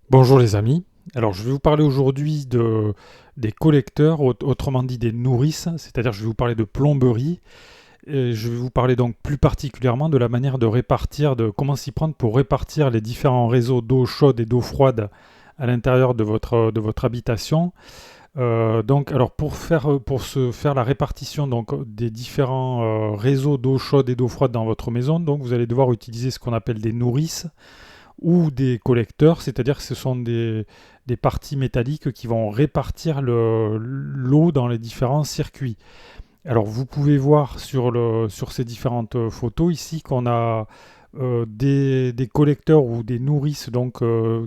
Bonjour les amis. Alors je vais vous parler aujourd'hui des collecteurs, autrement dit des nourrices, c'est-à-dire je vais vous parler de plomberie et je vais vous parler donc plus particulièrement de la manière de répartir, de comment s'y prendre pour répartir les différents réseaux d'eau chaude et d'eau froide à l'intérieur de votre habitation. Donc alors pour se faire la répartition donc des différents réseaux d'eau chaude et d'eau froide dans votre maison, donc vous allez devoir utiliser ce qu'on appelle des nourrices ou des collecteurs, c'est-à-dire que ce sont des parties métalliques qui vont répartir l'eau dans les différents circuits. Alors vous pouvez voir sur ces différentes photos ici qu'on a des collecteurs ou des nourrices donc,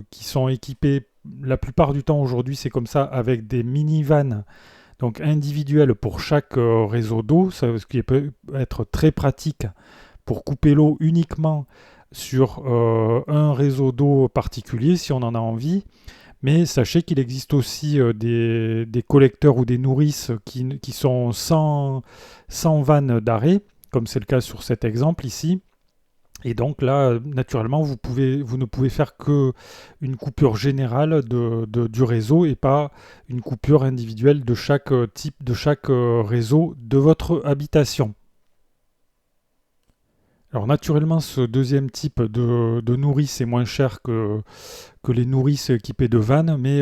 qui sont équipés la plupart du temps aujourd'hui c'est comme ça avec des minivans donc individuels pour chaque réseau d'eau, ce qui peut être très pratique pour couper l'eau uniquement sur un réseau d'eau particulier si on en a envie. Mais sachez qu'il existe aussi des collecteurs ou des nourrices qui sont sans vanne d'arrêt, comme c'est le cas sur cet exemple ici. Et donc là, naturellement, vous ne pouvez faire que une coupure générale du réseau et pas une coupure individuelle de chaque type, de chaque réseau de votre habitation. Alors naturellement, ce deuxième type de nourrice est moins cher que les nourrices équipées de vannes, mais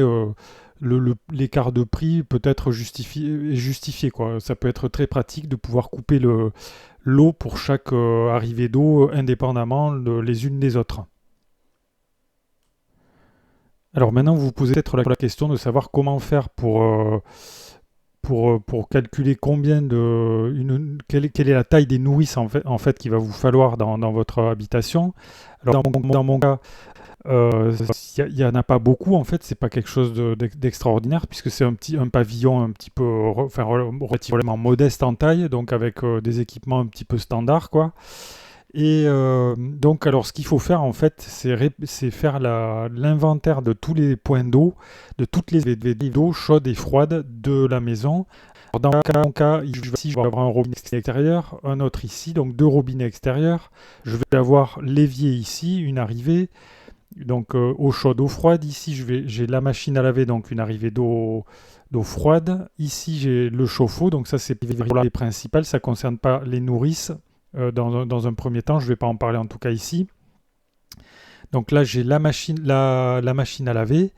l'écart de prix peut être justifié, quoi. Ça peut être très pratique de pouvoir couper l'eau pour chaque arrivée d'eau indépendamment les unes des autres. Alors maintenant, vous vous posez peut-être la question de savoir comment faire pour calculer quelle est la taille des nourrices en fait qu'il va vous falloir dans votre habitation. Alors dans mon cas, il y en a pas beaucoup en fait, c'est pas quelque chose d'extraordinaire puisque c'est un pavillon un petit peu relativement modeste en taille, donc avec des équipements un petit peu standards quoi. Et donc alors ce qu'il faut faire en fait, c'est faire l'inventaire de tous les points d'eau, de toutes les VD d'eau chaude et froide de la maison. Alors, dans mon cas, ici, je vais avoir un robinet extérieur, un autre ici, donc deux robinets extérieurs. Je vais avoir l'évier ici, une arrivée, donc eau chaude, eau froide. Ici, j'ai la machine à laver, donc une arrivée d'eau froide. Ici, j'ai le chauffe-eau, donc ça c'est les principales, ça ne concerne pas les nourrices. Dans un premier temps, je ne vais pas en parler en tout cas ici. Donc là, j'ai la machine à laver.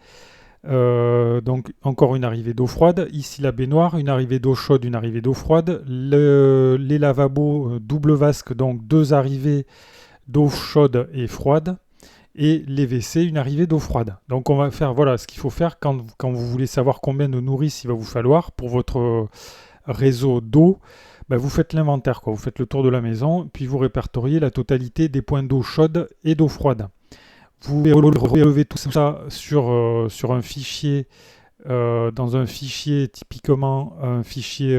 Donc encore une arrivée d'eau froide. Ici la baignoire, une arrivée d'eau chaude, une arrivée d'eau froide. Les lavabos double vasque, donc deux arrivées d'eau chaude et froide. Et les WC, une arrivée d'eau froide. Donc on va faire, voilà ce qu'il faut faire quand vous voulez savoir combien de nourrices il va vous falloir pour votre réseau d'eau. Ben, vous faites l'inventaire, quoi. Vous faites le tour de la maison, puis vous répertoriez la totalité des points d'eau chaude et d'eau froide. Vous relevez tout ça sur un fichier, dans un fichier typiquement un fichier.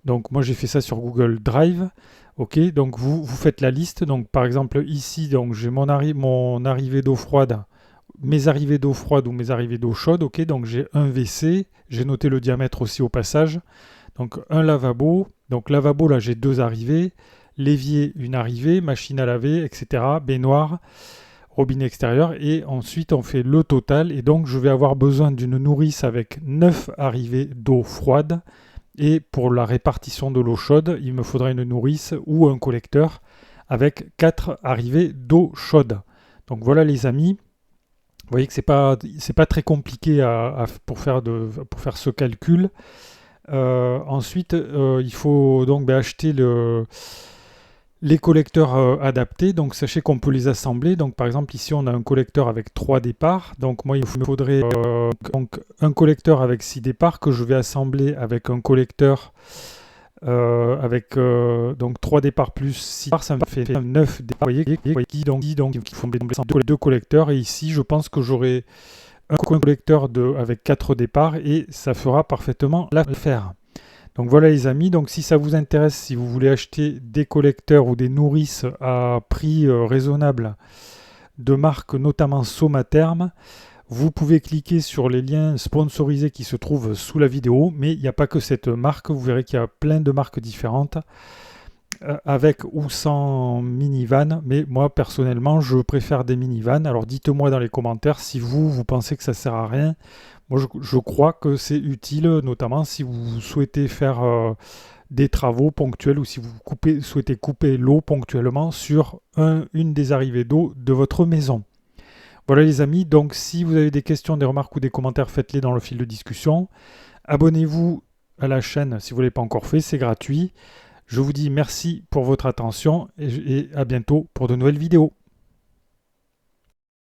Donc moi j'ai fait ça sur Google Drive. Ok, donc vous faites la liste. Donc par exemple ici, donc j'ai mon arrivée d'eau froide, mes arrivées d'eau froide ou mes arrivées d'eau chaude. Ok, donc j'ai un WC. J'ai noté le diamètre aussi au passage. Donc un lavabo. Donc lavabo là j'ai deux arrivées. L'évier une arrivée, machine à laver, etc. Baignoire, robinet extérieur et ensuite on fait le total et donc je vais avoir besoin d'une nourrice avec 9 arrivées d'eau froide et pour la répartition de l'eau chaude il me faudra une nourrice ou un collecteur avec 4 arrivées d'eau chaude. Donc voilà les amis, vous voyez que c'est pas très compliqué pour faire ce calcul. Ensuite il faut donc acheter les collecteurs adaptés, donc sachez qu'on peut les assembler. Donc par exemple ici on a un collecteur avec 3 départs. Donc moi il me faudrait donc, un collecteur avec 6 départs que je vais assembler avec un collecteur avec donc 3 départs plus 6 départs, ça me fait 9 départs. Vous voyez donc il faut les deux collecteurs. Et ici je pense que j'aurai un collecteur avec 4 départs et ça fera parfaitement l'affaire. Donc voilà les amis, donc si ça vous intéresse, si vous voulez acheter des collecteurs ou des nourrices à prix raisonnable de marques notamment Somaterm, vous pouvez cliquer sur les liens sponsorisés qui se trouvent sous la vidéo, mais il n'y a pas que cette marque, vous verrez qu'il y a plein de marques différentes. avec ou sans minivan, mais moi personnellement je préfère des minivans. Alors dites-moi dans les commentaires si vous pensez que ça sert à rien. Moi je crois que c'est utile, notamment si vous souhaitez faire des travaux ponctuels ou si vous souhaitez couper l'eau ponctuellement sur une des arrivées d'eau de votre maison. Voilà les amis, donc si vous avez des questions, des remarques ou des commentaires, faites-les dans le fil de discussion. Abonnez-vous à la chaîne si vous ne l'avez pas encore fait, c'est gratuit. Je vous dis merci pour votre attention et à bientôt pour de nouvelles vidéos.